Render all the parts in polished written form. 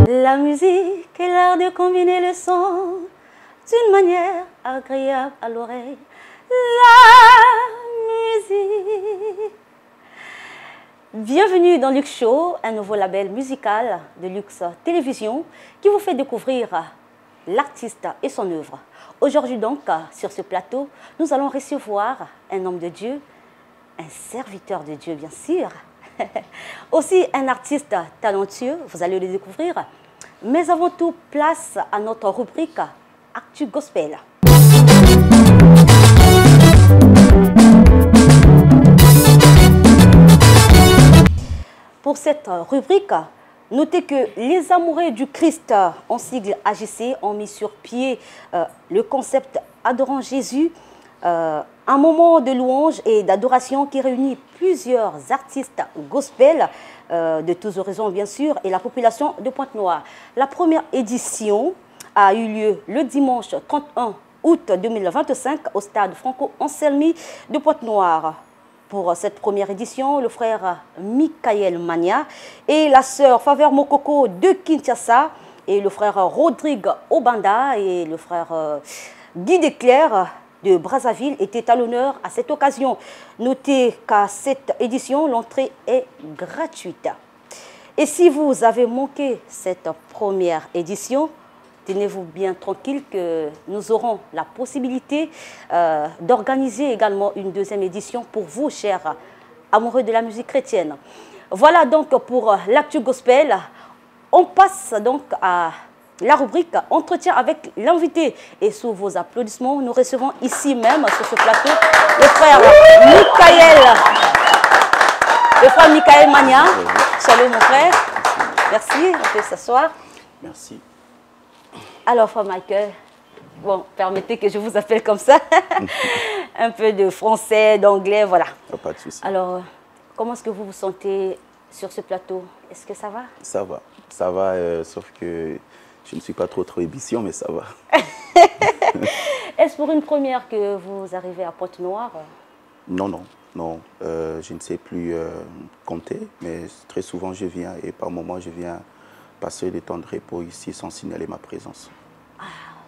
La musique est l'art de combiner le son d'une manière agréable à l'oreille. La musique. Bienvenue dans Lux Show, un nouveau label musical de Lux Télévision qui vous fait découvrir l'artiste et son œuvre. Aujourd'hui donc, sur ce plateau, nous allons recevoir un homme de Dieu, un serviteur de Dieu bien sûr, aussi un artiste talentueux, vous allez le découvrir. Mais avant tout, place à notre rubrique Actu Gospel. Pour cette rubrique, notez que les amoureux du Christ, en sigle AGC, ont mis sur pied le concept Adorant Jésus, un moment de louange et d'adoration qui réunit plusieurs artistes gospel de tous horizons bien sûr et la population de Pointe-Noire. La première édition a eu lieu le dimanche 31 août 2025 au stade Franco-Anselmi de Pointe-Noire. Pour cette première édition, le frère Michael Mania et la sœur Faveur Mokoko de Kinshasa et le frère Rodrigue Obanda et le frère Guy Desclercs de Brazzaville étaient à l'honneur à cette occasion. Notez qu'à cette édition, l'entrée est gratuite. Et si vous avez manqué cette première édition, tenez-vous bien tranquille que nous aurons la possibilité d'organiser également une deuxième édition pour vous, chers amoureux de la musique chrétienne. Voilà donc pour l'actu gospel. On passe donc à la rubrique Entretien avec l'invité. Et sous vos applaudissements, nous recevons ici même sur ce plateau le frère Michael. Le frère Michael Mania. Salut mon frère. Merci, on peut s'asseoir. Merci. Alors, frère Michael, bon, permettez que je vous appelle comme ça. Un peu de français, d'anglais, voilà. Pas de souci. Alors, comment est-ce que vous vous sentez sur ce plateau? Est-ce que ça va? Ça va, sauf que je ne suis pas trop émission, mais ça va. Est-ce pour une première que vous arrivez à Pointe-Noire? Non. Je ne sais plus compter, mais très souvent je viens et par moments je viens passer des temps de repos ici sans signaler ma présence. Ah,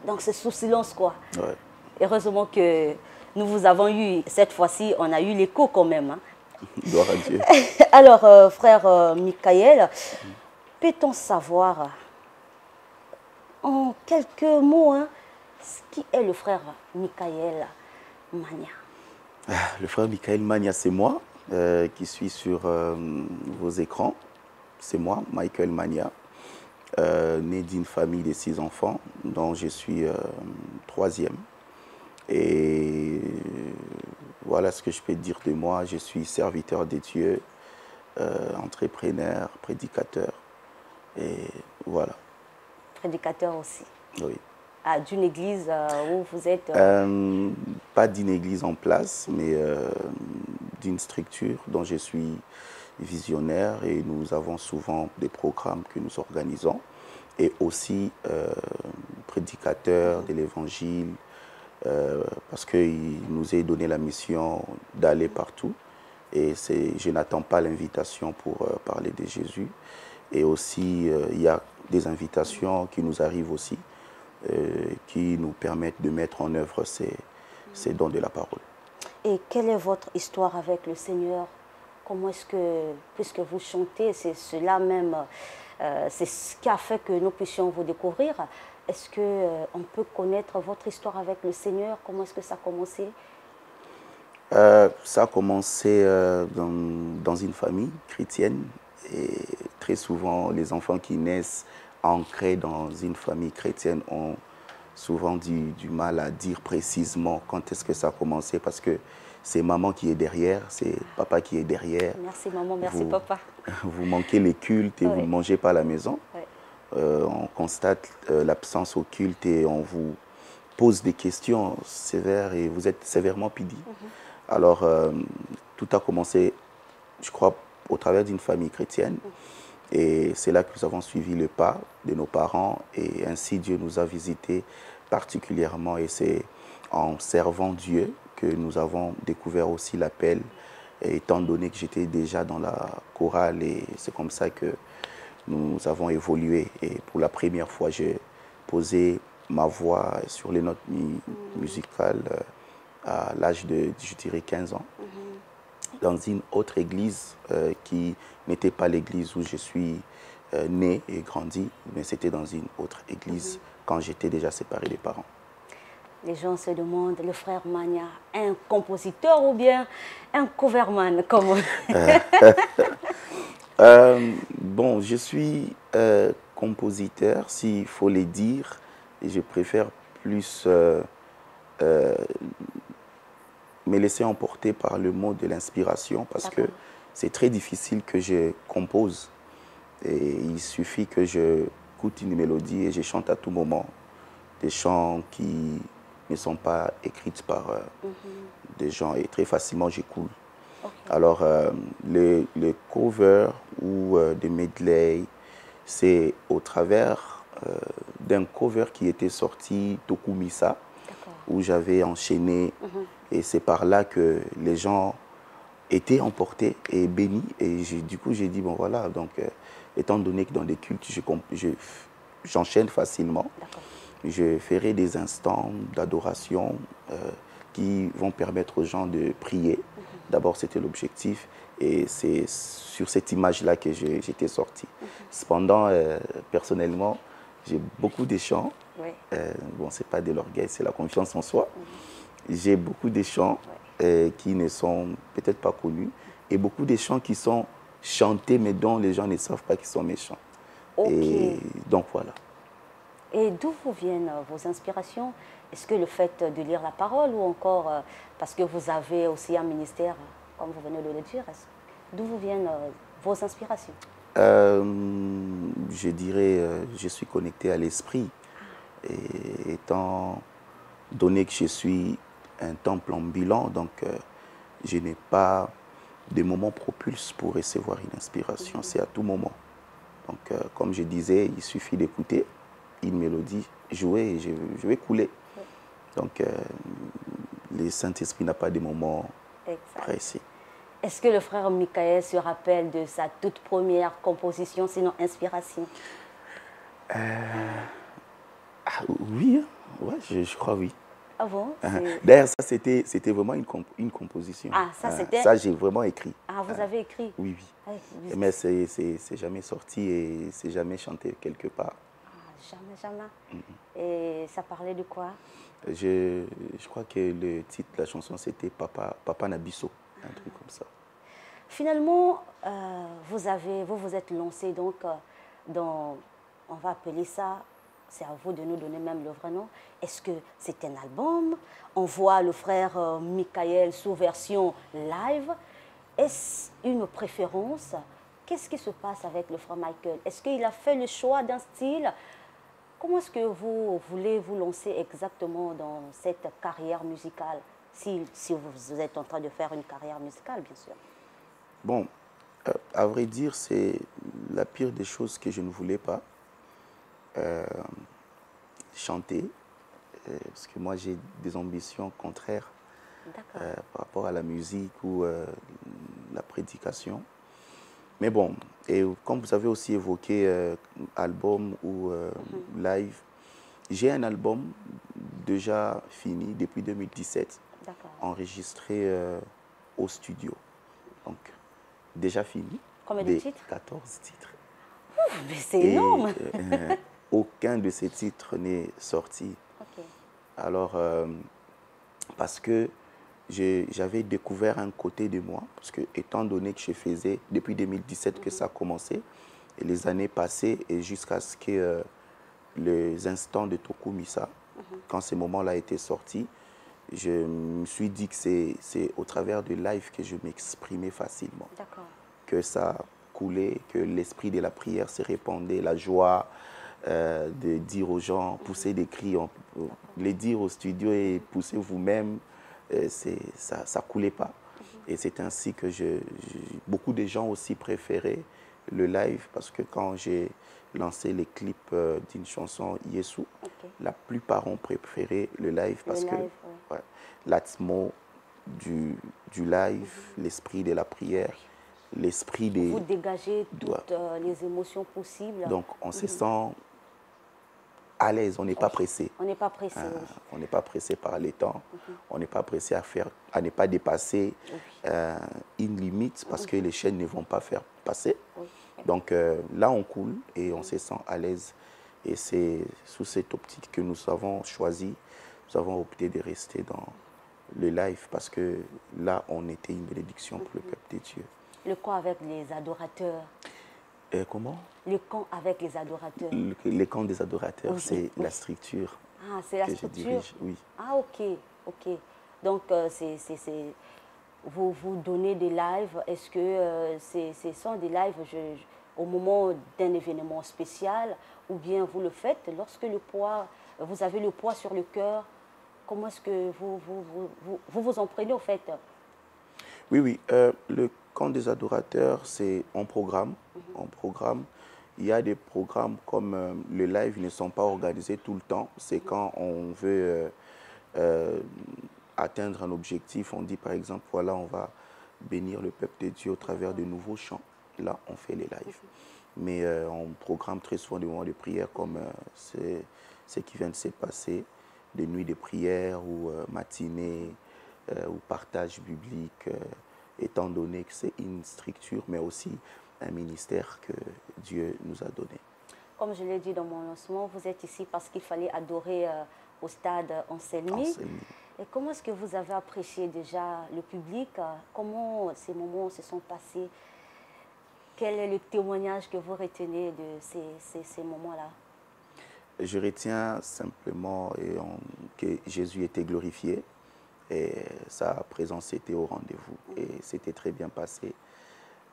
donc c'est sous silence quoi. Ouais. Heureusement que nous vous avons eu, cette fois-ci, on a eu l'écho quand même. Hein. Gloire à Dieu. Alors, frère Michael, peut-on savoir en quelques mots hein, qui est le frère Michael Mania? Le frère Michael Mania, c'est moi qui suis sur vos écrans. C'est moi, Michael Mania, né d'une famille de 6 enfants, dont je suis troisième. Et voilà ce que je peux dire de moi. Je suis serviteur de Dieu, entrepreneur, prédicateur. Et voilà. Prédicateur aussi. Oui. Ah, d'une église où vous êtes Pas d'une église en place, mais d'une structure dont je suis visionnaire et nous avons souvent des programmes que nous organisons et aussi prédicateur de l'évangile parce qu'il nous est donné la mission d'aller partout et je n'attends pas l'invitation pour parler de Jésus et aussi il y a des invitations qui nous arrivent aussi qui nous permettent de mettre en œuvre ces dons de la parole. Et quelle est votre histoire avec le Seigneur? Comment est-ce que, puisque vous chantez, c'est cela même, c'est ce qui a fait que nous puissions vous découvrir. Est-ce qu'on peut connaître votre histoire avec le Seigneur? Comment est-ce que ça a commencé? Ça a commencé dans une famille chrétienne. Et très souvent, les enfants qui naissent ancrés dans une famille chrétienne ont souvent du mal à dire précisément quand est-ce que ça a commencé parce que c'est maman qui est derrière, c'est papa qui est derrière. Merci maman, merci papa. Vous manquez les cultes et vous ne mangez pas à la maison. On constate l'absence au culte et on vous pose des questions sévères et vous êtes sévèrement puni. Alors, tout a commencé, je crois, au travers d'une famille chrétienne. Et c'est là que nous avons suivi le pas de nos parents et ainsi Dieu nous a visités particulièrement. Et c'est en servant Dieu que nous avons découvert aussi l'appel, étant donné que j'étais déjà dans la chorale et c'est comme ça que nous avons évolué. Et pour la première fois, j'ai posé ma voix sur les notes musicales à l'âge de, je dirais, 15 ans, dans une autre église qui n'était pas l'église où je suis né et grandi, mais c'était dans une autre église quand j'étais déjà séparé des parents. Les gens se demandent, le frère Magna, un compositeur ou bien un coverman comme bon, je suis compositeur, s'il faut le dire, et je préfère plus me laisser emporter par le mot de l'inspiration parce que c'est très difficile que je compose. Et il suffit que je écoute une mélodie et je chante à tout moment. Des chants qui ne sont pas écrits par des gens et très facilement j'écoule. Alors, les covers ou des medley, c'est au travers d'un cover qui était sorti, Tokumisa, où j'avais enchaîné. Et c'est par là que les gens étaient emportés et bénis. Et du coup, j'ai dit, bon voilà, donc étant donné que dans les cultes, j'enchaîne facilement, je ferai des instants d'adoration qui vont permettre aux gens de prier. D'abord, c'était l'objectif. Et c'est sur cette image-là que j'étais sorti. Cependant, personnellement, j'ai beaucoup de chants. Bon, ce n'est pas de l'orgueil, c'est la confiance en soi. J'ai beaucoup de chants qui ne sont peut-être pas connus et beaucoup de chants qui sont chantés mais dont les gens ne savent pas qu'ils sont méchants. Et donc voilà. Et d'où vous viennent vos inspirations? Est-ce que le fait de lire la parole ou encore parce que vous avez aussi un ministère, comme vous venez de le dire, d'où vous viennent vos inspirations? Je dirais, je suis connecté à l'esprit. Et étant donné que je suis un temple ambulant, donc je n'ai pas de moment propulse pour recevoir une inspiration, c'est à tout moment. Donc comme je disais, il suffit d'écouter une mélodie, jouer et je vais couler. Donc le Saint-Esprit n'a pas de moment précis. Est-ce que le frère Michael se rappelle de sa toute première composition, sinon inspiration? Oui, ouais, je crois oui. Ah bon? D'ailleurs, ça, c'était vraiment une composition. Ah, ça, c'était... Ça, j'ai vraiment écrit. Ah, vous avez écrit? Oui, oui. Mais c'est jamais sorti et c'est jamais chanté quelque part. Ah, jamais. Et ça parlait de quoi? Je crois que le titre de la chanson, c'était Papa Nabiso, un truc comme ça. Finalement, vous vous êtes lancé donc dans, on va appeler ça, c'est à vous de nous donner même le vrai nom. Est-ce que c'est un album? On voit le frère Michael sous version live. Est-ce une préférence? Qu'est-ce qui se passe avec le frère Michael? Est-ce qu'il a fait le choix d'un style? Comment est-ce que vous voulez vous lancer exactement dans cette carrière musicale? Si vous êtes en train de faire une carrière musicale, bien sûr. Bon, à vrai dire, c'est la pire des choses que je ne voulais pas. Chanter, parce que moi j'ai des ambitions contraires par rapport à la musique ou la prédication. Mais bon, et comme vous avez aussi évoqué album ou live, j'ai un album déjà fini depuis 2017, enregistré au studio. Donc, déjà fini. Combien de titres? 14 titres. Mais c'est énorme. Aucun de ces titres n'est sorti. Alors, parce que j'avais découvert un côté de moi, parce que étant donné que je faisais, depuis 2017 que ça a commencé, et les années passées, et jusqu'à ce que les instants de Tokumisa, quand ces moments-là étaient sortis, je me suis dit que c'est au travers de live que je m'exprimais facilement. Que ça coulait, que l'esprit de la prière se répandait, la joie de dire aux gens, pousser des cris, les dire au studio et pousser vous-même, ça coulait pas. Et c'est ainsi que beaucoup de gens aussi préféraient le live parce que quand j'ai lancé les clips d'une chanson Yesu, la plupart ont préféré le live parce que ouais, l'atmo du live, l'esprit de la prière, l'esprit des... Vous dégagez toutes les émotions possibles. Donc, on se sent à l'aise, on n'est pas pressé. On n'est pas pressé, On n'est pas pressé par les temps. On n'est pas pressé à ne pas dépasser une limite parce que les chaînes ne vont pas faire passer. Donc, là, on coule et on se sent à l'aise. Et c'est sous cette optique que nous avons choisi, nous avons opté de rester dans le live parce que là, on était une bénédiction pour le peuple de Dieu. Le camp avec les adorateurs. Comment? Le camp avec les adorateurs. Le camp des adorateurs, c'est la structure. Ah, c'est la structure. Je dirige, oui. Ah, ok. Donc, vous donnez des lives. Est-ce que ce sont des lives au moment d'un événement spécial ou bien vous le faites lorsque vous avez le poids sur le cœur? Comment est-ce que vous en prenez au fait? Oui. Le camp des adorateurs, c'est en programme. Il y a des programmes comme le live ne sont pas organisés tout le temps. C'est quand on veut atteindre un objectif. On dit par exemple, voilà, on va bénir le peuple de Dieu au travers de nouveaux chants. Là, on fait les lives. Mais on programme très souvent des moments de prière comme ce qui vient de se passer, des nuits de prière ou matinées ou partage biblique, étant donné que c'est une structure, mais aussi un ministère que Dieu nous a donné. Comme je l'ai dit dans mon lancement, vous êtes ici parce qu'il fallait adorer au stade Anselmi. Et comment est-ce que vous avez apprécié déjà le public? Comment ces moments se sont passés? Quel est le témoignage que vous retenez de ces moments-là? Je retiens simplement que Jésus était glorifié et sa présence était au rendez-vous. Et c'était très bien passé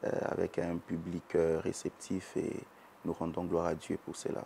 avec un public réceptif et nous rendons gloire à Dieu pour cela.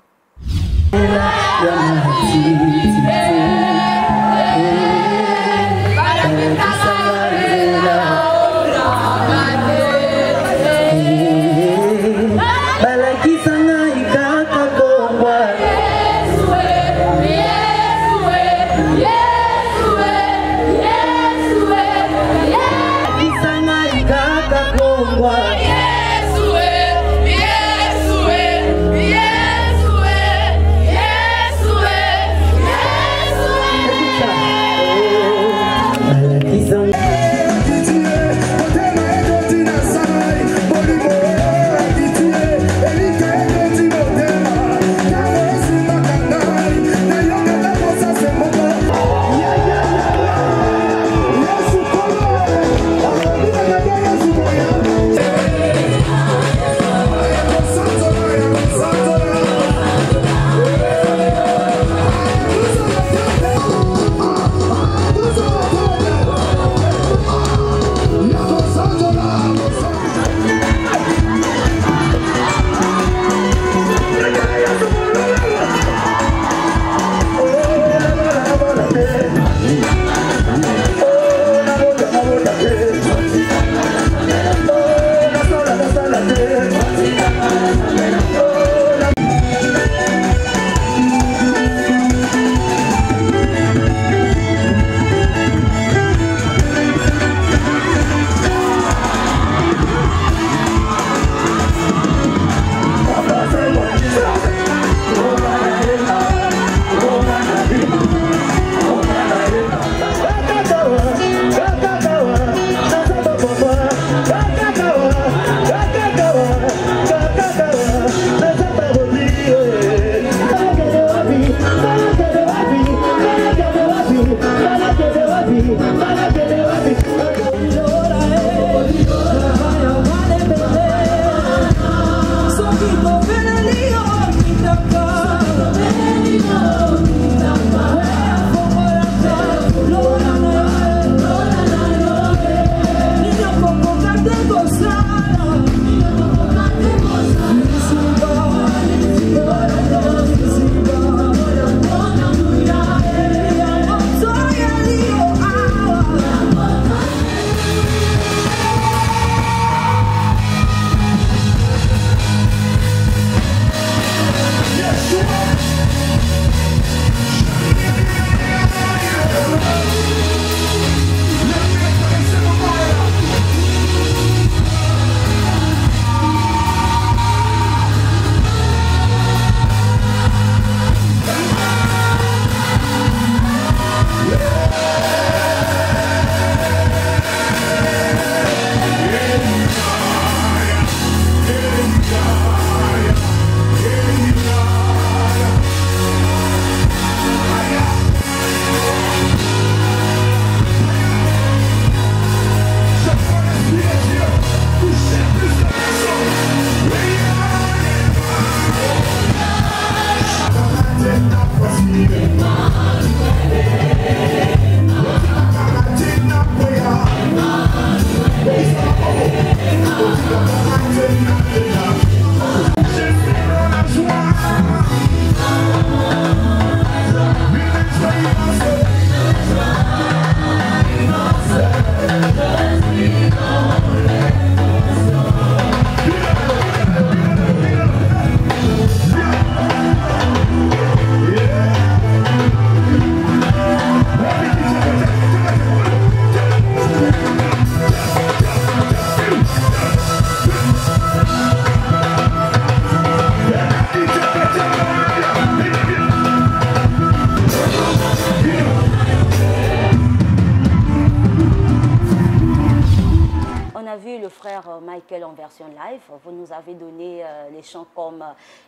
frère Michael en version live. Vous nous avez donné les chants comme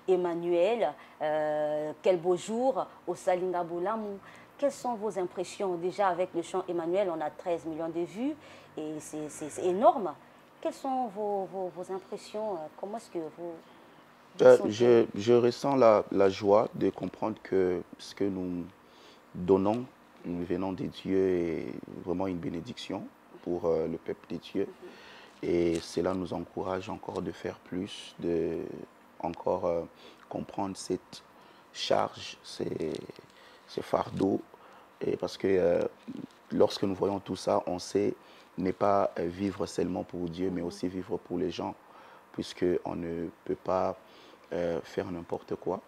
Emmanuel, Quel beau jour, Osalinga Boulamou. Quelles sont vos impressions? Déjà avec le chant Emmanuel, on a 13 millions de vues et c'est énorme. Quelles sont vos impressions? Comment est-ce que vous... Je ressens la joie de comprendre que ce que nous donnons, nous venons de Dieu, est vraiment une bénédiction pour le peuple de Dieu. Et cela nous encourage encore de faire plus, de encore comprendre cette charge, ces fardeaux. Et parce que lorsque nous voyons tout ça, on sait ne pas vivre seulement pour Dieu, mais aussi vivre pour les gens, puisqu'on ne peut pas faire n'importe quoi,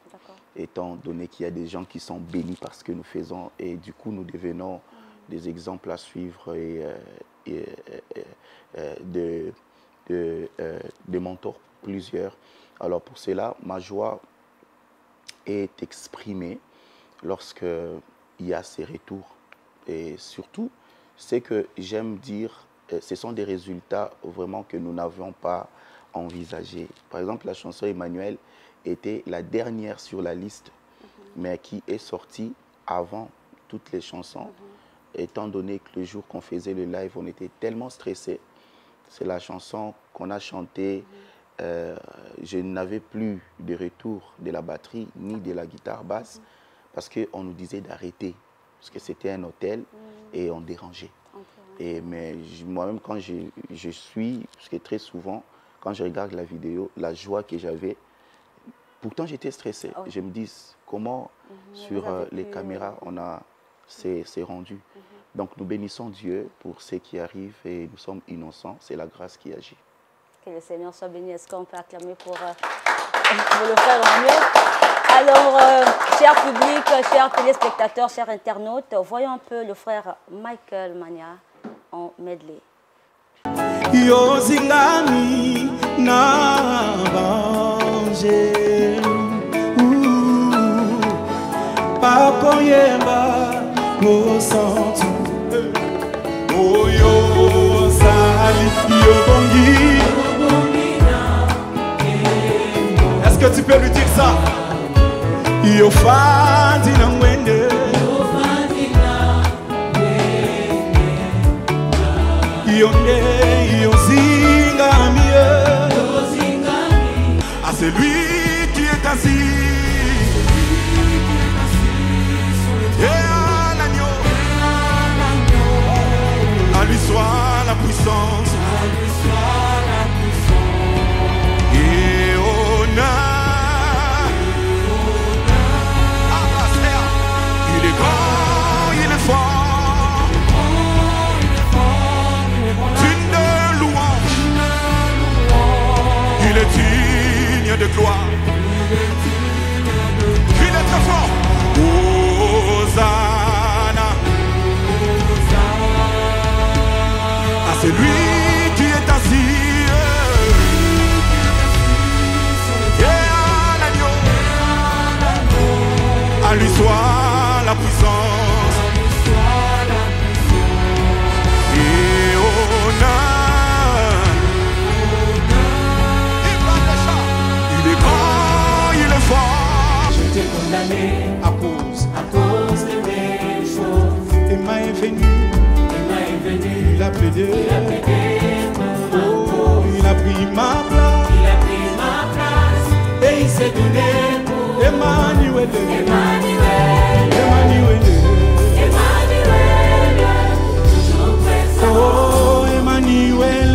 étant donné qu'il y a des gens qui sont bénis par ce que nous faisons, et du coup nous devenons des exemples à suivre et de mentors plusieurs. Alors pour cela, ma joie est exprimée lorsque il y a ces retours. Et surtout, c'est que j'aime dire, ce sont des résultats vraiment que nous n'avions pas envisagés. Par exemple, la chanson Emmanuel était la dernière sur la liste, mais qui est sortie avant toutes les chansons. Étant donné que le jour qu'on faisait le live, on était tellement stressés. C'est la chanson qu'on a chantée. Je n'avais plus de retour de la batterie ni de la guitare basse parce qu'on nous disait d'arrêter, parce que c'était un hôtel et on dérangeait. Mais moi-même, quand je suis, parce que très souvent, quand je regarde la vidéo, la joie que j'avais, pourtant j'étais stressé. Je me dis comment sur les caméras c'est rendu. Donc nous bénissons Dieu pour ce qui arrive et nous sommes innocents. C'est la grâce qui agit. Que le Seigneur soit béni. Est-ce qu'on peut acclamer pour le frère Emmanuel? Alors, cher public, chers téléspectateurs, chers internautes, voyons un peu le frère Michael Mania en medley. Yo zingami na banje Papa yemba mo santu Oyo sali yo bongi. Est-ce que tu peux lui dire ça? Yo fandi na mwende Yo zingami à celui qui est assis et à l'agneau. À lui soit la puissance et honneur. Il est grand, il est fort. Il est digne de gloire. Il est très fort. Hosanna à celui qui est assis et à l'agneau. À lui soit la puissance et honneur. J'étais condamné à cause de mes choses. Emma est venu, il a plaidé pour il a pris ma place, et il s'est donné pour Emmanuel, toujours présent. oh Emmanuel.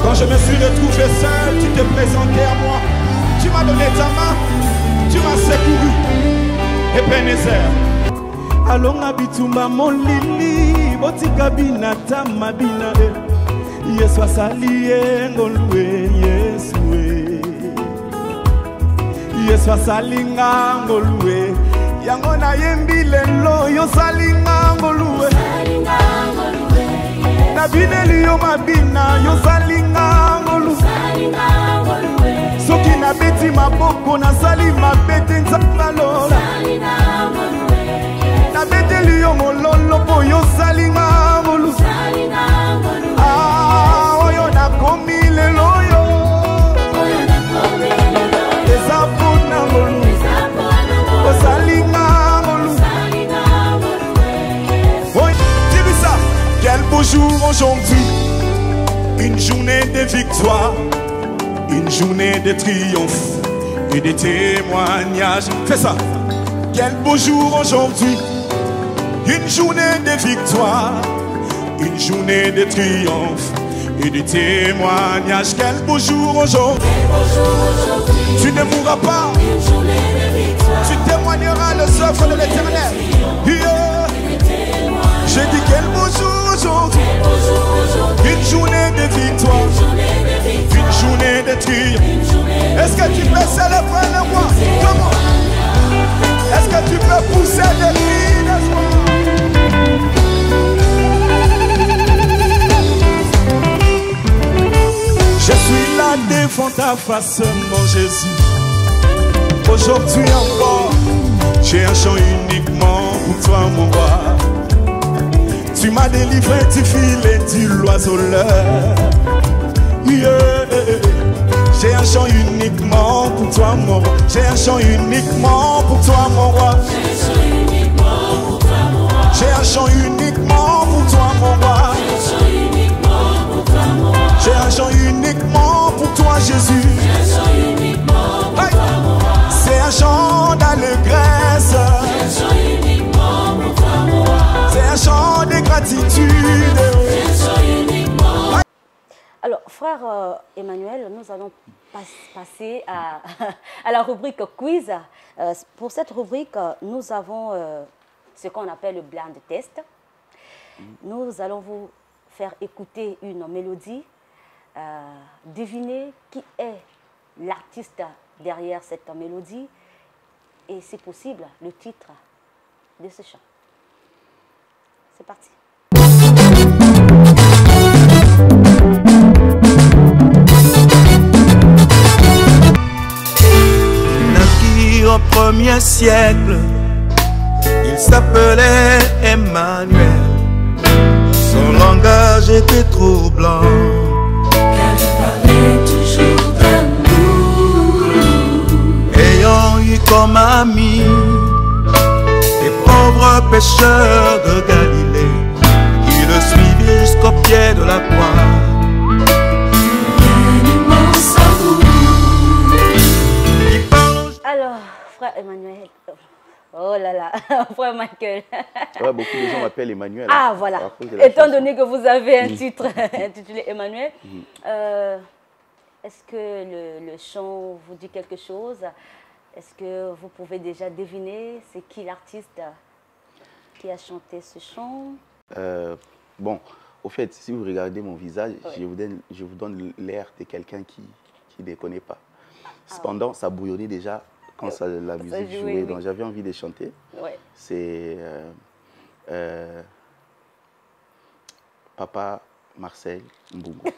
Quand je me suis retrouvé seul, tu t'es présenté à moi. Tu m'as donné ta main, tu m'as secouru. Ebenezer. Allons abitumba mon lili, botika binata mabina e. Yesu asaliye ngolwe Yesu. Yesu asalinga ngolwe. Yango na yembile lo yo salinga ngolwe. Nabineli yo mabina yo salinga ngolwe. Soki na beti maboko moko nazali mabete nzambalola nabeteli yo mololo po yosalinga molu oyo nakomi lelo yo eza mpona molu osalinga molu. Dis ça, quel beau jour aujourd'hui, une journée de victoire, une journée de triomphe et de témoignages. Fais ça. Quel beau jour aujourd'hui, une journée de victoire, une journée de triomphe et de témoignages. Quel beau jour aujourd'hui, tu ne mourras pas, tu témoigneras les œuvres de l'Éternel. Yeah. J'ai dit quel beau jour aujourd'hui, une journée de victoire, une journée de triomphe. Est-ce que tu peux célébrer le roi? Comment? Est-ce que tu peux pousser des cris d'espoir? Je suis là devant ta face, mon Jésus. Aujourd'hui encore, j'ai un chant uniquement pour toi, mon roi. Tu m'as délivré du filet du l'oiseleur. Yeah. J'ai un chant uniquement pour toi, mon roi. J'ai un chant uniquement pour toi, mon roi. J'ai un chant uniquement pour toi, mon roi. J'ai un chant uniquement pour toi, Jésus. C'est un chant d'allégresse. C'est un chant de gratitude. Alors, frère Emmanuel, nous allons passer à la rubrique quiz. Pour cette rubrique, nous avons ce qu'on appelle le blind test. Nous allons vous faire écouter une mélodie. Devinez qui est l'artiste derrière cette mélodie et, si possible, le titre de ce chant. C'est parti. Naquit au 1er siècle, il s'appelait Emmanuel. Son langage était troublant, Car il parlait toujours d'amour. ayant eu comme amis des pauvres pécheurs de Galilée qui le suivaient jusqu'au pied de la croix. Un immense amour. Il parle Alors, frère Emmanuel, oh là là, frère Michael. Ouais, beaucoup de gens m'appellent Emmanuel. Ah, à voilà. cause de la Étant chanson. donné que vous avez un titre intitulé Emmanuel, est-ce que le chant vous dit quelque chose? Est-ce que vous pouvez déjà deviner c'est qui l'artiste qui a chanté ce chant? Bon, au fait, si vous regardez mon visage, Oui. je vous donne l'air de quelqu'un qui ne connaît pas. Cependant, ça bouillonnait déjà quand la musique jouait, jouait, oui. donc j'avais envie de chanter. Ouais. C'est Papa Marcel Mbungo.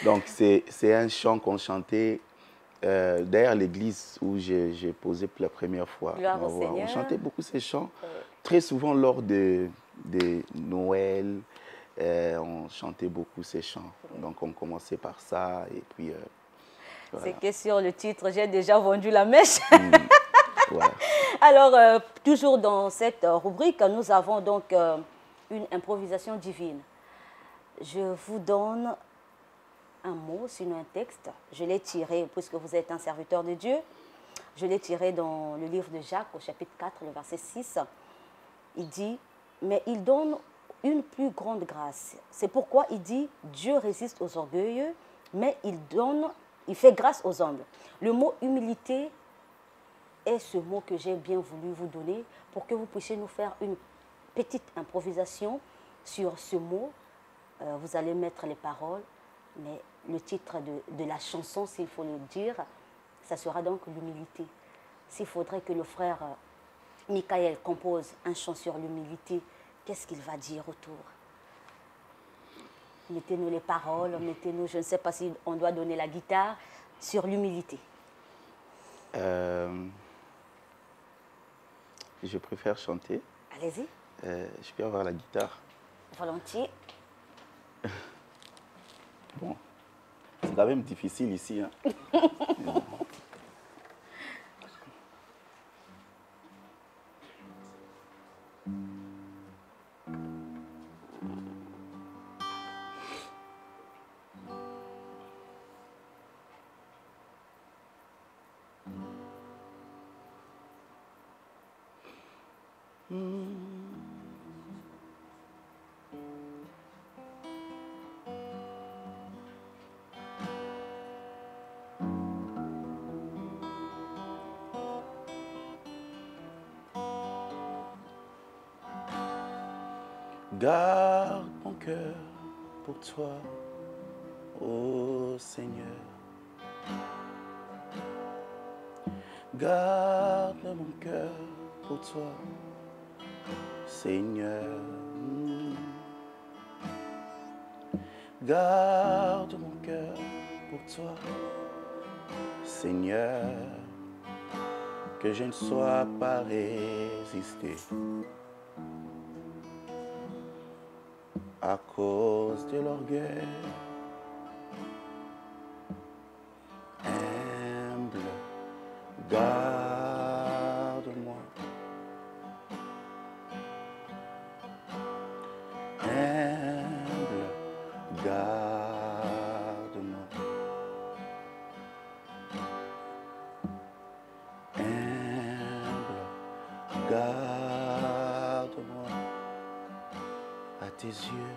Donc c'est un chant qu'on chantait derrière l'église où j'ai posé pour la première fois. Gloire au On Seigneur. chantait beaucoup ces chants, très souvent lors de Noël. On chantait beaucoup ces chants. Donc on commençait par ça et puis voilà. C'est que sur le titre, j'ai déjà vendu la mèche. Voilà. Alors, toujours dans cette rubrique, nous avons donc une improvisation divine. Je vous donne un mot, sinon un texte. Je l'ai tiré, puisque vous êtes un serviteur de Dieu, je l'ai tiré dans le livre de Jacques, au chapitre 4, le verset 6. Il dit, mais il donne une plus grande grâce. C'est pourquoi il dit, Dieu résiste aux orgueilleux, mais il fait grâce aux humbles. Le mot humilité est ce mot que j'ai bien voulu vous donner pour que vous puissiez nous faire une petite improvisation sur ce mot. Vous allez mettre les paroles, mais le titre de la chanson, s'il faut le dire, ça sera donc l'humilité. S'il faudrait que le frère Michael compose un chant sur l'humilité, qu'est-ce qu'il va dire autour? Mettez-nous les paroles, mettez-nous, je ne sais pas si on doit donner la guitare, sur l'humilité. Je préfère chanter. Allez-y. Je peux avoir la guitare. Volontiers. Bon, c'est quand même difficile ici. Hein. Garde mon cœur pour toi, ô Seigneur. Garde mon cœur pour toi, Seigneur. Garde mon cœur pour toi, Seigneur. Que je ne sois pas résisté à cause de l'orgueil. Humble, garde-moi. Humble, garde-moi. Humble, garde-moi. À tes yeux,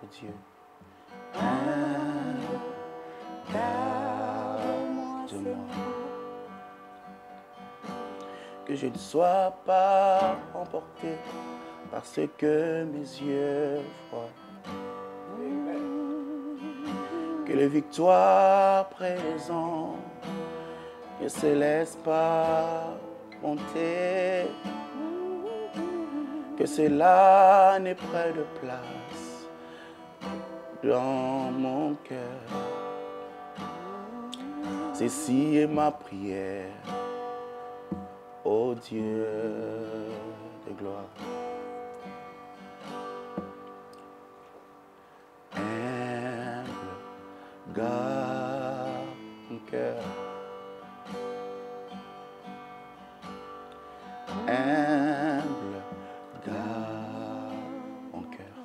oh Dieu. Garde-moi. Que je ne sois pas emporté par ce que mes yeux voient. Que les victoires présentes ne se laissent pas monter. Que cela n'ait pas de place dans mon cœur. Ceci est ma prière, ô Dieu de gloire. Humble, garde mon cœur. Humble, garde mon cœur.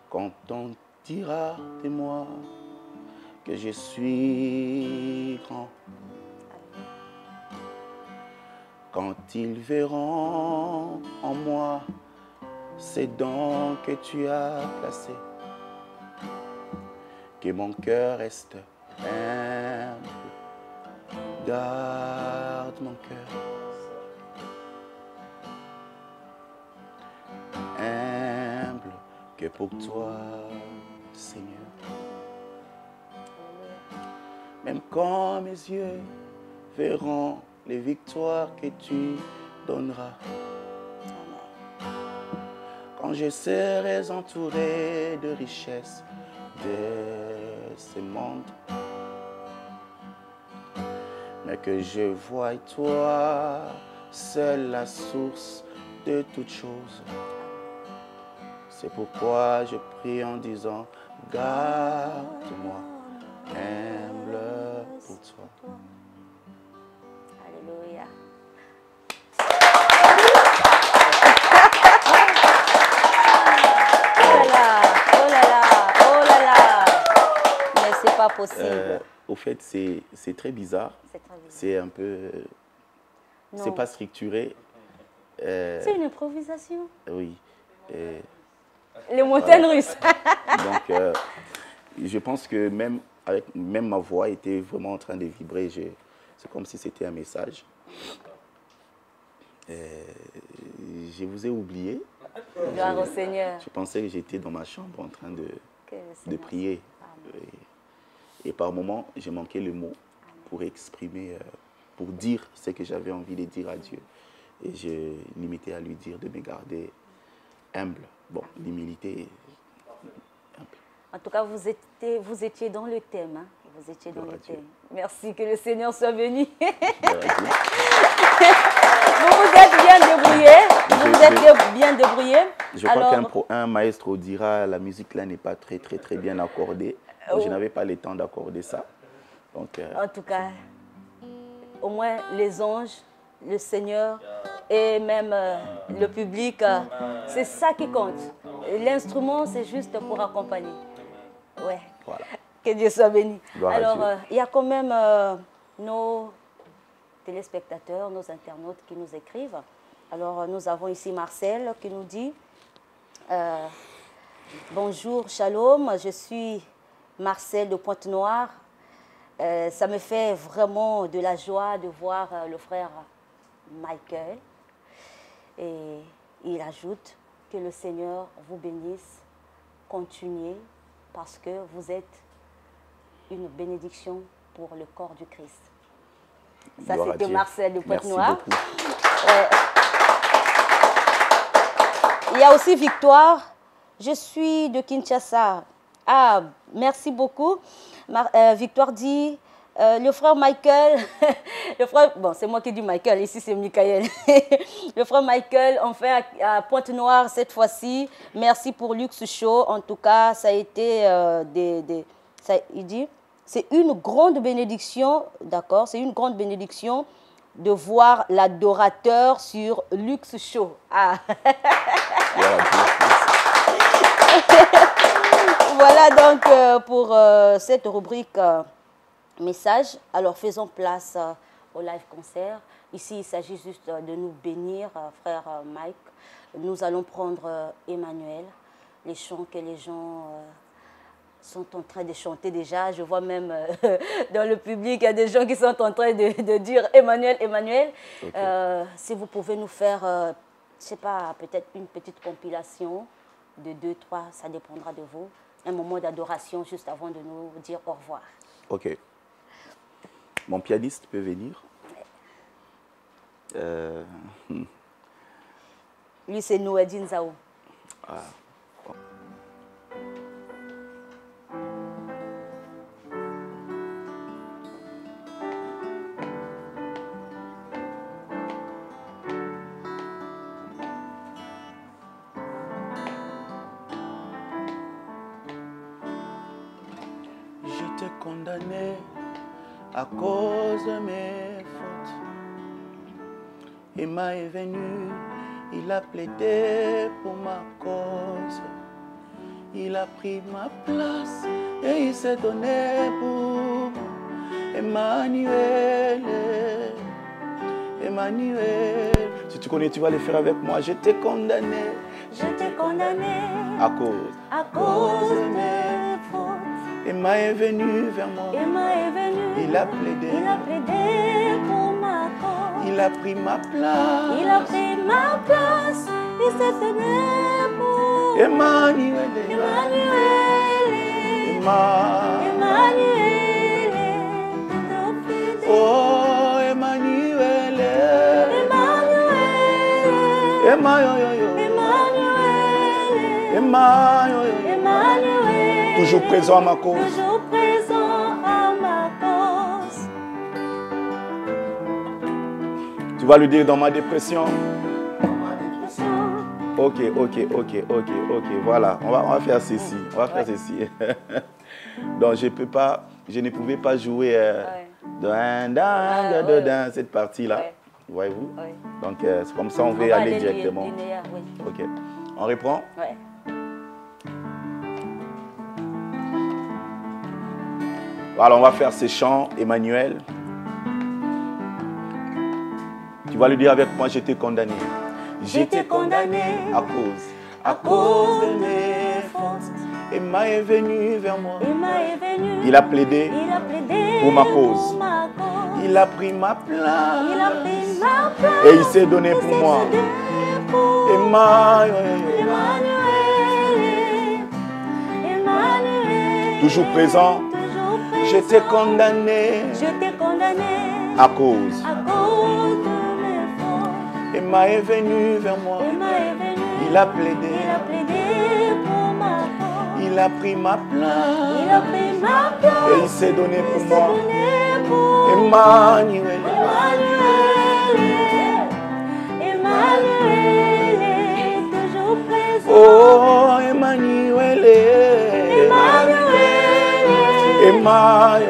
Quand on dira de moi que je suis grand, quand ils verront en moi ces dons que tu as placés, que mon cœur reste humble. Garde mon cœur humble que pour toi, Seigneur. Même quand mes yeux verront les victoires que tu donneras, quand je serai entouré de richesses de ce monde, mais que je voie toi, seule la source de toutes choses. C'est pourquoi je prie en disant, garde-moi, humble pour toi. Alléluia. Oh là là, oh là là. Mais c'est pas possible. Au fait, c'est très bizarre. C'est un peu... c'est pas structuré. C'est une improvisation. Oui. Les montagnes russes. Donc, je pense que même ma voix était vraiment en train de vibrer. C'est comme si c'était un message. Je vous ai oublié. Gloire au Seigneur. Je pensais que j'étais dans ma chambre en train de prier. Et par moments, j'ai manqué le mot pour exprimer, pour dire ce que j'avais envie de dire à Dieu. Et je limitais à lui dire de me garder humble. Bon, l'humilité. En tout cas, vous étiez dans le thème. Hein? Vous étiez dans le thème. Merci, que le Seigneur soit béni. Vous vous êtes bien débrouillé. Vous êtes bien débrouillé. Je crois qu'un maestro dira la musique là n'est pas très bien accordée. Je n'avais pas le temps d'accorder ça. Donc, en tout cas, au moins les anges, le Seigneur et même le public, c'est ça qui compte. L'instrument, c'est juste pour accompagner. Ouais. Voilà. Que Dieu soit béni. Gloire Alors, il y a quand même nos téléspectateurs, nos internautes qui nous écrivent. Alors, nous avons ici Marcel qui nous dit bonjour, shalom, je suis Marcel de Pointe-Noire. Ça me fait vraiment de la joie de voir le frère Michael. Et il ajoute que le Seigneur vous bénisse. Continuez parce que vous êtes une bénédiction pour le corps du Christ. Ça, c'était Marcel de Pointe-Noire. Il y a aussi Victoire. Je suis de Kinshasa. Ah, merci beaucoup. Victoire dit, le frère Michael, bon, c'est moi qui dis Michael, ici c'est Michael. Le frère Michael, enfin à Pointe-Noire cette fois-ci. Merci pour Luxe Show. En tout cas, ça a été il dit, c'est une grande bénédiction, d'accord, c'est une grande bénédiction de voir l'adorateur sur Luxe Show. Ah. Voilà donc pour cette rubrique message. Alors faisons place au live concert. Ici, il s'agit juste de nous bénir, frère Mike. Nous allons prendre Emmanuel, les chants que les gens sont en train de chanter déjà. Je vois même dans le public, il y a des gens qui sont en train de dire Emmanuel, Emmanuel. Okay. Si vous pouvez nous faire, je ne sais pas, peut-être une petite compilation de 2, 3, ça dépendra de vous. Un moment d'adoration juste avant de nous dire au revoir. Ok. Mon pianiste peut venir. Lui, c'est Nouadine Zao. Ah. Condamné à cause de mes fautes. Emma est venu, il a plaidé pour ma cause. Il a pris ma place et il s'est donné pour Emmanuel. Emmanuel. Si tu connais, tu vas le faire avec moi. Je t'ai condamné. Je t'ai condamné à cause de mes fautes. Emma est venu vers moi. Emma est venu. Il a plaidé pour ma cause. Il a pris ma place. Il a pris ma place. Il s'est donné pour Emmanuel. Emmanuel. Emmanuel. Oh, Emmanuel. Emmanuel. Emmanuel. Emmanuel. Emmanuel. Toujours présent à ma cause. Toujours présent à ma cause. Tu vas lui dire dans ma dépression. Ok. Voilà, on va faire ceci. On va faire ceci. Donc je ne pouvais pas jouer dans cette partie-là. Ouais. Voyez-vous? Ouais. Donc c'est comme ça on va aller directement. Linéaire, oui. Ok. On reprend? Ouais. Voilà, on va faire ces chants, Emmanuel. Tu vas lui dire avec moi, j'étais condamné. J'étais condamné à cause de mes fautes. Emma est venu vers moi. Emma est venu. Il a plaidé pour ma cause. Il a pris ma place. Il a pris ma place. Et il s'est donné pour moi. Emmanuel. Toujours présent. J'étais condamné à cause de mes fautes. Emma est venu vers moi. Emma est venu. Il a plaidé pour ma cause. Il a pris ma place. Il a pris ma place. Et il s'est donné pour moi. Emmanuel. Emmanuel. Emmanuel est toujours présent. Oh, Emmanuel. Emmanuel. Emmanuel.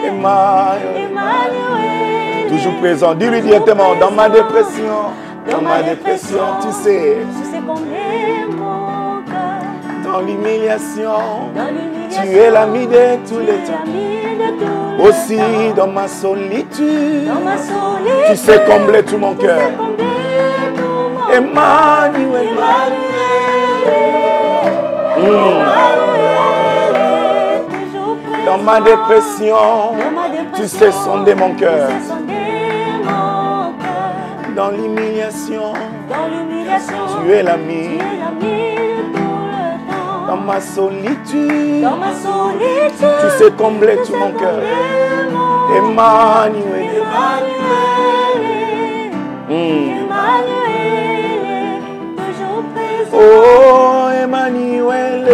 Emmanuel. Emmanuel. Toujours présent. Dis-lui directement, dans ma dépression. Dans ma dépression, tu sais combien mon cœur. Dans l'humiliation, Tu es l'ami de tous les temps. Aussi dans ma solitude, tu sais combler tout mon cœur. Emmanuel. Dans ma dépression, tu sais sonder mon cœur. Dans l'humiliation, tu es l'ami. Dans ma solitude, tu sais combler tout mon cœur. Emmanuel. Oh, Emmanuel.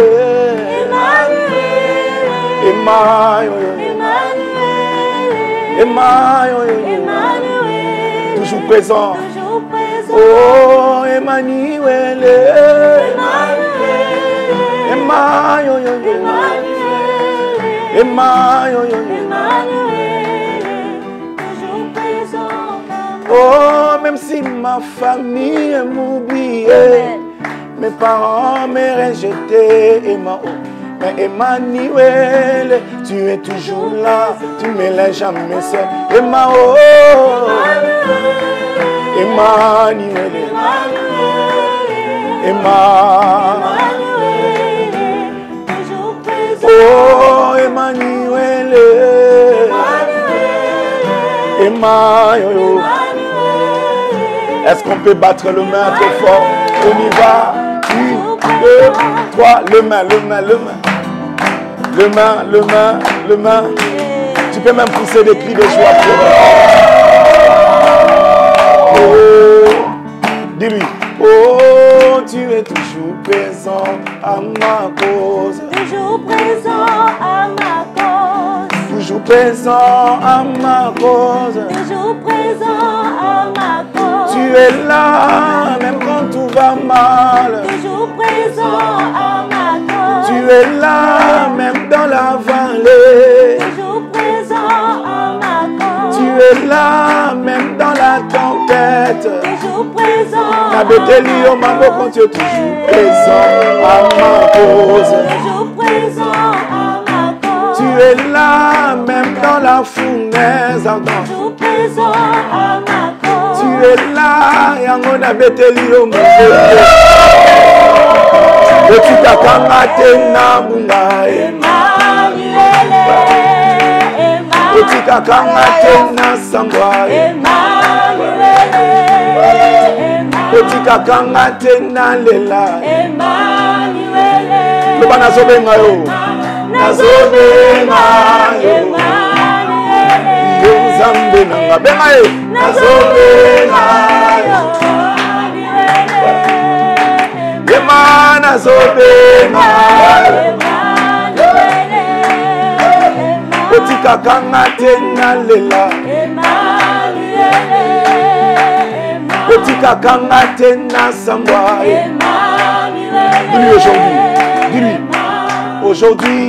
Emmanuel. Toujours présent. Oh, Emmanuel. Oh, même si ma famille m'oublie, mes parents m'ont rejeté, mais Emmanuel, tu es toujours là, tu ne me laisses jamais seul. Emmanuel. Oh, Emmanuel. Emmanuel. Est-ce qu'on peut battre le main très fort? On y va. 1, 2, 3. Le main. Tu peux même pousser des cris de joie. Oh, dis-lui. Oh, tu es toujours présent à ma cause. Toujours présent à ma cause. Toujours présent à ma cause. Toujours présent à ma cause. Tu es là, même quand tout va mal. Toujours présent à ma cause. Tu es là, même dans la vallée. Toujours présent à ma cause. Tu es là, même dans la tempête. Toujours présent. La Béthélie au mambo quand tu es toujours présent à ma cause. Toujours présent à ma cause. Tu es là, même dans la fournaise ardente. Toujours présent à ma cause. Tu es là, yango na Béthélie au mambo. Et tu t'as kangate na bungae. Emmanuel. Et tu t'as kangate na sangwae. Emmanuel. Et tu t'as kangate na lela. Emmanuel. Le bana zobenga yo. Nazobenga yo. Yo zambe nanga benga yo. Nazobenga yo. Emana zobenga yo. Otika kangate na lela. Otika kangate na sangwa. Dis-lui aujourd'hui. Dis-lui. Aujourd'hui,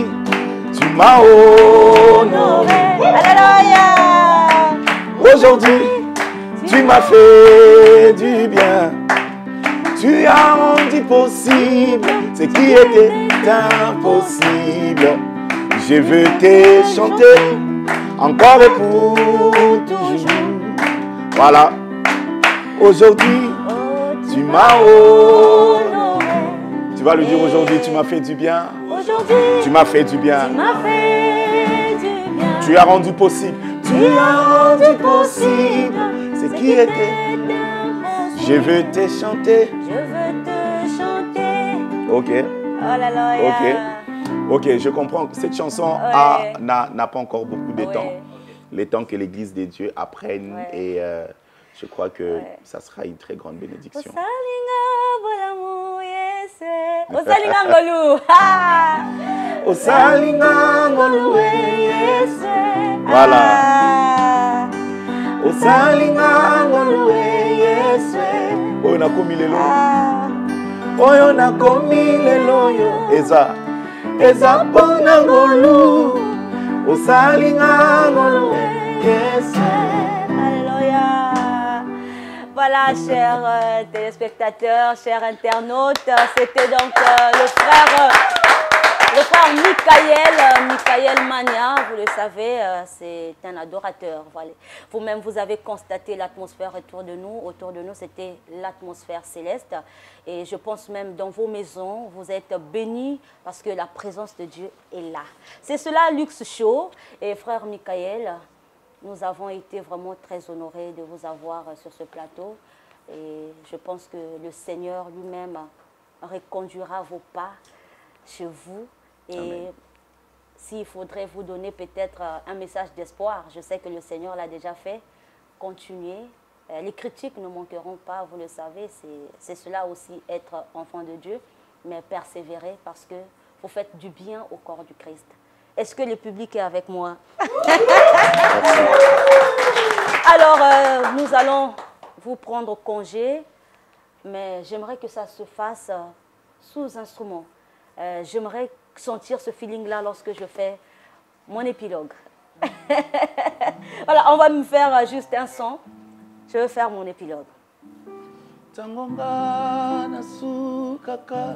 tu m'as honoré. Alléluia. Aujourd'hui, tu m'as fait du bien. Tu as rendu possible ce qui était impossible. Je veux te chanter encore et pour toujours. Voilà. Aujourd'hui, tu m'as honoré. Tu vas lui dire aujourd'hui, tu m'as fait du bien. Aujourd'hui, Tu m'as fait du bien. tu m'as fait du bien. Tu as rendu possible. Tu as rendu possible ce qui était. Je veux te chanter. Je veux te chanter. Ok. Oh là là. Ok, je comprends que cette chanson n'a pas encore beaucoup de temps. Le temps que l'Église de Dieu apprenne Ouais. et je crois que ça sera une très grande bénédiction. Voilà. Oyo nakomi lelo. Oyo nakomi lelo yo. Eza pona ngolu. Osalinga ngolu. Alléluia. Voilà, chers téléspectateurs, chers internautes, c'était donc le frère Michael Mania, vous le savez, c'est un adorateur. Voilà. Vous-même, vous avez constaté l'atmosphère autour de nous, c'était l'atmosphère céleste. Et je pense même dans vos maisons, vous êtes bénis parce que la présence de Dieu est là. C'est cela, Luxe Show. Et frère Michael, nous avons été vraiment très honorés de vous avoir sur ce plateau. Et je pense que le Seigneur lui-même reconduira vos pas chez vous. Et s'il faudrait vous donner peut-être un message d'espoir, je sais que le Seigneur l'a déjà fait, continuez. Les critiques ne manqueront pas, vous le savez, c'est cela aussi être enfant de Dieu, mais persévérer parce que vous faites du bien au corps du Christ. Est-ce que le public est avec moi? Alors, nous allons vous prendre congé, mais j'aimerais que ça se fasse sous instrument. J'aimerais sentir ce feeling-là lorsque je fais mon épilogue. Voilà, on va me faire juste un son. Je vais faire mon épilogue. Tangonga na sukaka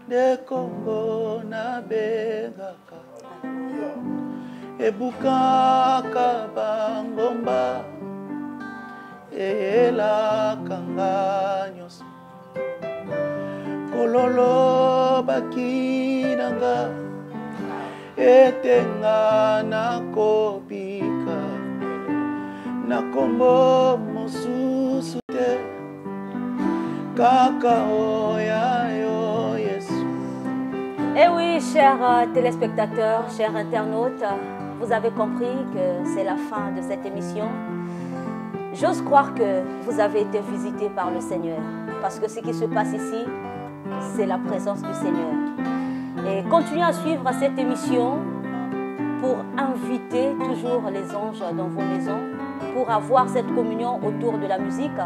de Congo na bengaka ebukaka bangomba ela kanga nyoso kololo bakinanga etenga na kopika na kombo mosusu te kaka oya yo Yesu. Eh oui, chers téléspectateurs, chers internautes, vous avez compris que c'est la fin de cette émission. J'ose croire que vous avez été visités par le Seigneur, parce que ce qui se passe ici, c'est la présence du Seigneur. Et continuez à suivre cette émission pour inviter toujours les anges dans vos maisons, pour avoir cette communion autour de la musique,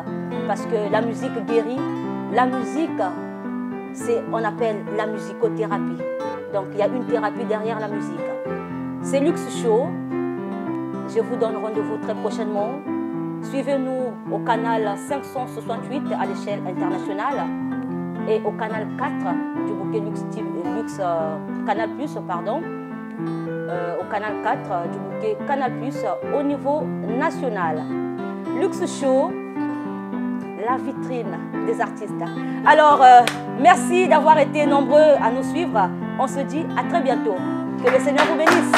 parce que la musique guérit. La musique, on appelle la musicothérapie. Donc il y a une thérapie derrière la musique. C'est Luxe Show. Je vous donne rendez-vous très prochainement. Suivez-nous au canal 568 à l'échelle internationale et au canal 4 du bouquet Canal Plus, pardon. Au canal 4 du bouquet Canal Plus au niveau national. Luxe Show, la vitrine des artistes. Alors, merci d'avoir été nombreux à nous suivre. On se dit à très bientôt. Que le Seigneur vous bénisse.